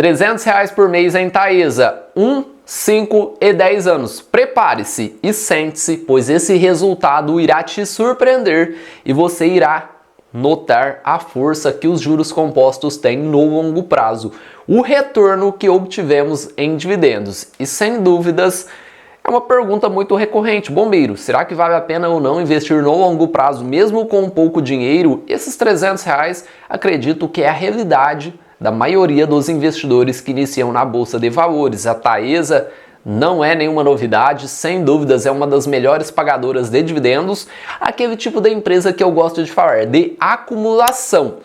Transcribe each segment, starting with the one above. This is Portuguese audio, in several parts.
R$ 300 por mês em Taesa, 1, 5 e 10 anos. Prepare-se e sente-se, pois esse resultado irá te surpreender e você irá notar a força que os juros compostos têm no longo prazo, o retorno que obtivemos em dividendos. E sem dúvidas, é uma pergunta muito recorrente. Bombeiro, será que vale a pena ou não investir no longo prazo, mesmo com pouco dinheiro? Esses R$ 300, acredito que é a realidade da maioria dos investidores que iniciam na Bolsa de Valores. A Taesa não é nenhuma novidade, sem dúvidas é uma das melhores pagadoras de dividendos, aquele tipo de empresa que eu gosto de falar, de acumulação.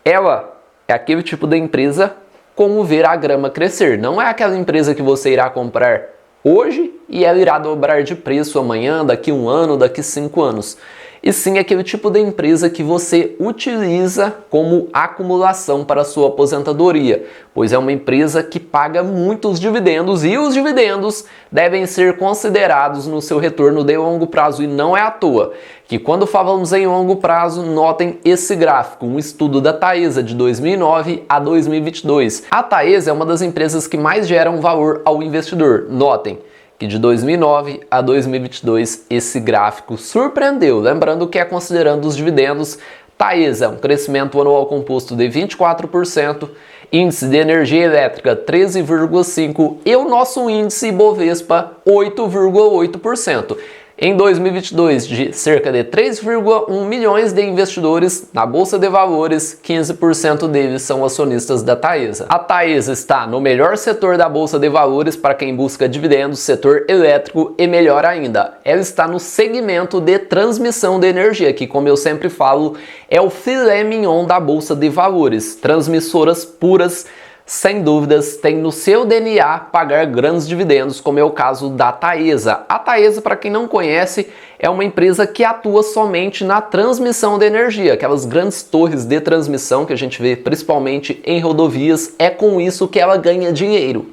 Ela é aquele tipo de empresa como ver a grama crescer, não é aquela empresa que você irá comprar hoje e ela irá dobrar de preço amanhã, daqui 1 ano, daqui 5 anos. E sim aquele tipo de empresa que você utiliza como acumulação para a sua aposentadoria, pois é uma empresa que paga muitos dividendos e os dividendos devem ser considerados no seu retorno de longo prazo, e não é à toa que quando falamos em longo prazo, notem esse gráfico, um estudo da Taesa de 2009 a 2022. A Taesa é uma das empresas que mais geram valor ao investidor. Notem que de 2009 a 2022 esse gráfico surpreendeu, lembrando que é considerando os dividendos. Taesa, um crescimento anual composto de 24%, índice de energia elétrica 13,5% e o nosso índice Ibovespa 8,8%. Em 2022, de cerca de 3,1 milhões de investidores na Bolsa de Valores, 15% deles são acionistas da Taesa. A Taesa está no melhor setor da Bolsa de Valores para quem busca dividendos, setor elétrico, e melhor ainda, ela está no segmento de transmissão de energia, que, como eu sempre falo, é o filé mignon da Bolsa de Valores. Transmissoras puras, sem dúvidas, tem no seu DNA pagar grandes dividendos, como é o caso da Taesa. A Taesa, para quem não conhece, é uma empresa que atua somente na transmissão de energia, aquelas grandes torres de transmissão que a gente vê principalmente em rodovias. É com isso que ela ganha dinheiro.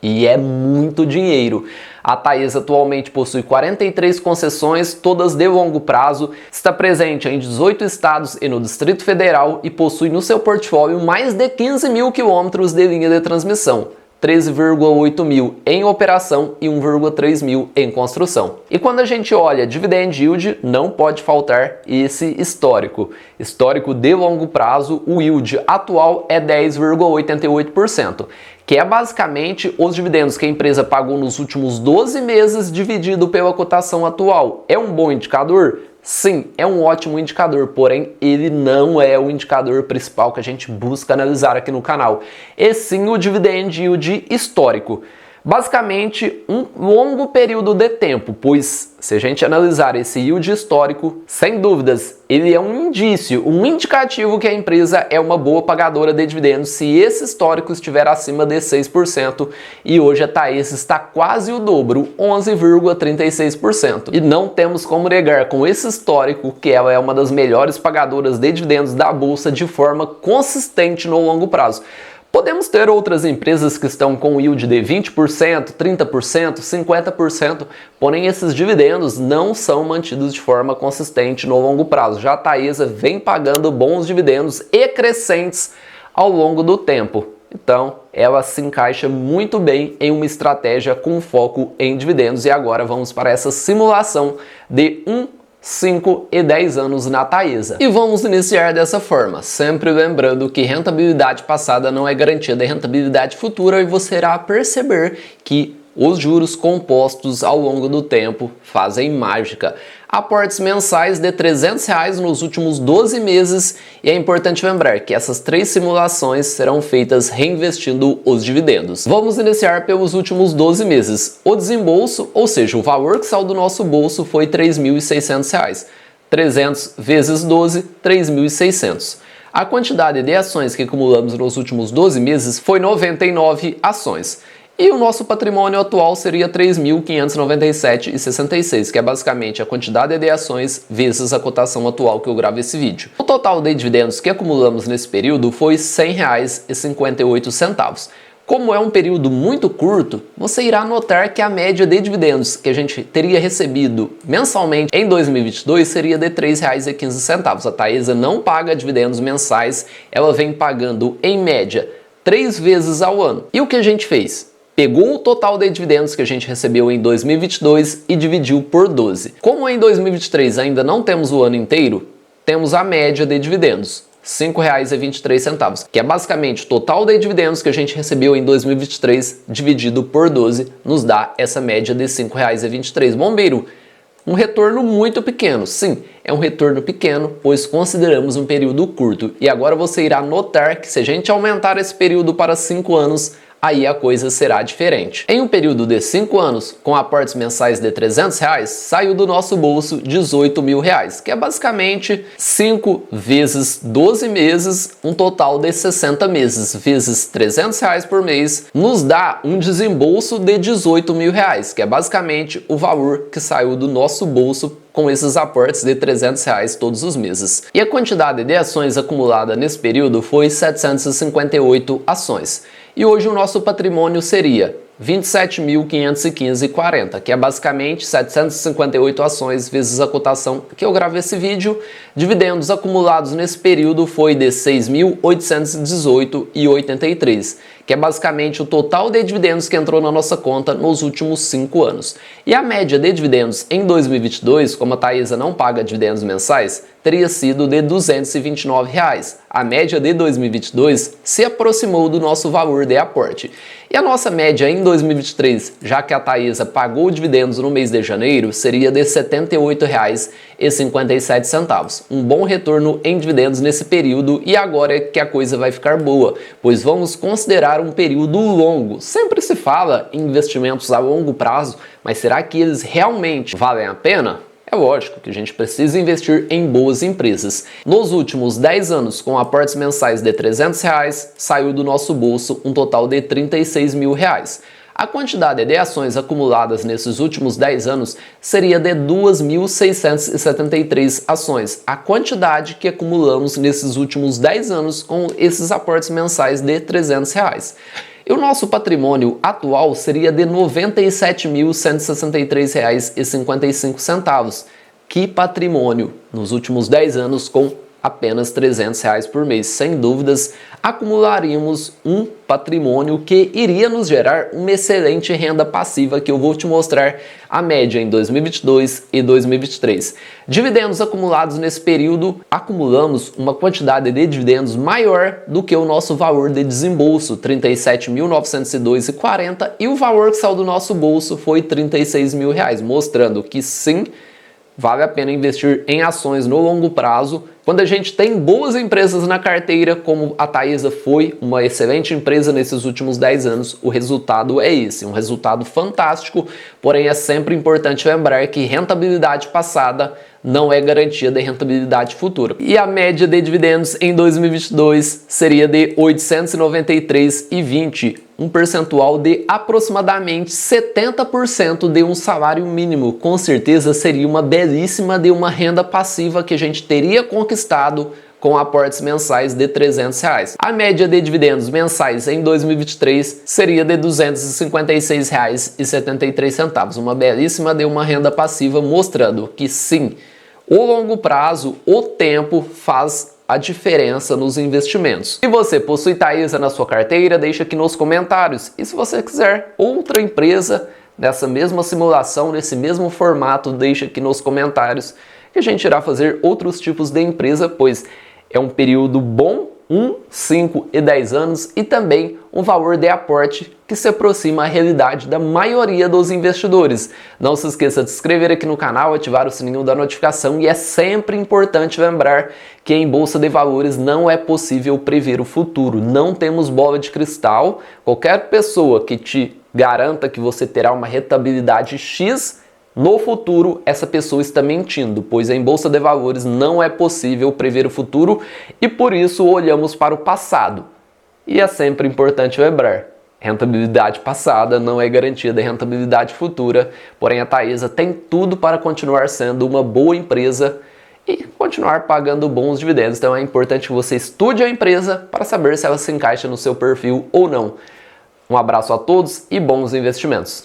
E é muito dinheiro. A Taesa atualmente possui 43 concessões, todas de longo prazo, está presente em 18 estados e no Distrito Federal e possui no seu portfólio mais de 15 mil quilômetros de linha de transmissão, 13,8 mil em operação e 1,3 mil em construção. E quando a gente olha dividend yield, não pode faltar esse histórico. Histórico de longo prazo, o yield atual é 10,88%. Que é basicamente os dividendos que a empresa pagou nos últimos 12 meses dividido pela cotação atual. É um bom indicador? Sim, é um ótimo indicador, porém ele não é o indicador principal que a gente busca analisar aqui no canal, e sim o dividend yield histórico. Basicamente, um longo período de tempo, pois se a gente analisar esse yield histórico, sem dúvidas, ele é um indício, um indicativo que a empresa é uma boa pagadora de dividendos se esse histórico estiver acima de 6%, e hoje a Taesa está quase o dobro, 11,36%. E não temos como negar com esse histórico que ela é uma das melhores pagadoras de dividendos da Bolsa de forma consistente no longo prazo. Podemos ter outras empresas que estão com yield de 20%, 30%, 50%, porém esses dividendos não são mantidos de forma consistente no longo prazo. Já a Taesa vem pagando bons dividendos e crescentes ao longo do tempo. Então, ela se encaixa muito bem em uma estratégia com foco em dividendos. E agora vamos para essa simulação de 5 e 10 anos na Taesa. E vamos iniciar dessa forma, sempre lembrando que rentabilidade passada não é garantia de rentabilidade futura, e você irá perceber que os juros compostos ao longo do tempo fazem mágica. Aportes mensais de R$ 300 nos últimos 12 meses, e é importante lembrar que essas 3 simulações serão feitas reinvestindo os dividendos. Vamos iniciar pelos últimos 12 meses. O desembolso, ou seja, o valor que saiu do nosso bolso, foi R$ 3.600. 300 vezes 12, 3.600. A quantidade de ações que acumulamos nos últimos 12 meses foi 99 ações. E o nosso patrimônio atual seria R$ 3.597,66, que é basicamente a quantidade de ações vezes a cotação atual que eu gravo esse vídeo. O total de dividendos que acumulamos nesse período foi R$ 100,58. Como é um período muito curto, você irá notar que a média de dividendos que a gente teria recebido mensalmente em 2022 seria de R$ 3,15. A Taesa não paga dividendos mensais, ela vem pagando em média 3 vezes ao ano. E o que a gente fez? Pegou o total de dividendos que a gente recebeu em 2022 e dividiu por 12. Como em 2023 ainda não temos o ano inteiro, temos a média de dividendos, R$ 5,23, que é basicamente o total de dividendos que a gente recebeu em 2023 dividido por 12, nos dá essa média de R$ 5,23. Bombeiro, um retorno muito pequeno. Sim, é um retorno pequeno, pois consideramos um período curto. E agora você irá notar que se a gente aumentar esse período para 5 anos, aí a coisa será diferente. Em um período de 5 anos, com aportes mensais de R$ 300, saiu do nosso bolso R$ 18 mil, que é basicamente 5 vezes 12 meses, um total de 60 meses, vezes R$ 300 por mês, nos dá um desembolso de R$ 18 mil, que é basicamente o valor que saiu do nosso bolso com esses aportes de R$ 300 todos os meses. E a quantidade de ações acumulada nesse período foi 758 ações. E hoje o nosso patrimônio seria R$ 27.515,40, que é basicamente 758 ações vezes a cotação que eu gravei esse vídeo. Dividendos acumulados nesse período foi de R$ 6.818,83, que é basicamente o total de dividendos que entrou na nossa conta nos últimos 5 anos. E a média de dividendos em 2022, como a Taesa não paga dividendos mensais, teria sido de R$ 229. A média de 2022 se aproximou do nosso valor de aporte. E a nossa média em 2023, já que a Taesa pagou dividendos no mês de janeiro, seria de R$ 78,57. Um bom retorno em dividendos nesse período, e agora é que a coisa vai ficar boa, pois vamos considerar um período longo. Sempre se fala em investimentos a longo prazo, mas será que eles realmente valem a pena? É lógico que a gente precisa investir em boas empresas. Nos últimos 10 anos, com aportes mensais de R$ 300, saiu do nosso bolso um total de R$ 36 mil. A quantidade de ações acumuladas nesses últimos 10 anos seria de 2.673 ações, a quantidade que acumulamos nesses últimos 10 anos com esses aportes mensais de R$ 300. E o nosso patrimônio atual seria de R$ 97.163,55. Que patrimônio nos últimos 10 anos com apenas R$ 300 por mês. Sem dúvidas, acumularíamos um patrimônio que iria nos gerar uma excelente renda passiva, que eu vou te mostrar a média em 2022 e 2023. Dividendos acumulados nesse período, acumulamos uma quantidade de dividendos maior do que o nosso valor de desembolso, R$ 37.902,40, e o valor que saiu do nosso bolso foi R$ 36 mil, mostrando que sim, vale a pena investir em ações no longo prazo. Quando a gente tem boas empresas na carteira, como a Taesa foi uma excelente empresa nesses últimos 10 anos, o resultado é esse, um resultado fantástico, porém é sempre importante lembrar que rentabilidade passada não é garantia de rentabilidade futura. E a média de dividendos em 2022 seria de R$ 893,20, um percentual de aproximadamente 70% de um salário mínimo. Com certeza seria uma belíssima de uma renda passiva que a gente teria conquistado com aportes mensais de R$ 300. A média de dividendos mensais em 2023 seria de R$ 256,73, uma belíssima de uma renda passiva, mostrando que sim, o longo prazo, o tempo faz a diferença nos investimentos. Se você possui Taesa na sua carteira, deixa aqui nos comentários. E se você quiser outra empresa nessa mesma simulação, nesse mesmo formato, deixa aqui nos comentários, que a gente irá fazer outros tipos de empresa, pois é um período bom, 1, 5 e 10 anos, e também um valor de aporte que se aproxima à realidade da maioria dos investidores. Não se esqueça de se inscrever aqui no canal, ativar o sininho da notificação, e é sempre importante lembrar que em Bolsa de Valores não é possível prever o futuro, não temos bola de cristal. Qualquer pessoa que te garanta que você terá uma rentabilidade X no futuro, essa pessoa está mentindo, pois em Bolsa de Valores não é possível prever o futuro e por isso olhamos para o passado. E é sempre importante lembrar, rentabilidade passada não é garantia de rentabilidade futura, porém a Taesa tem tudo para continuar sendo uma boa empresa e continuar pagando bons dividendos. Então é importante que você estude a empresa para saber se ela se encaixa no seu perfil ou não. Um abraço a todos e bons investimentos!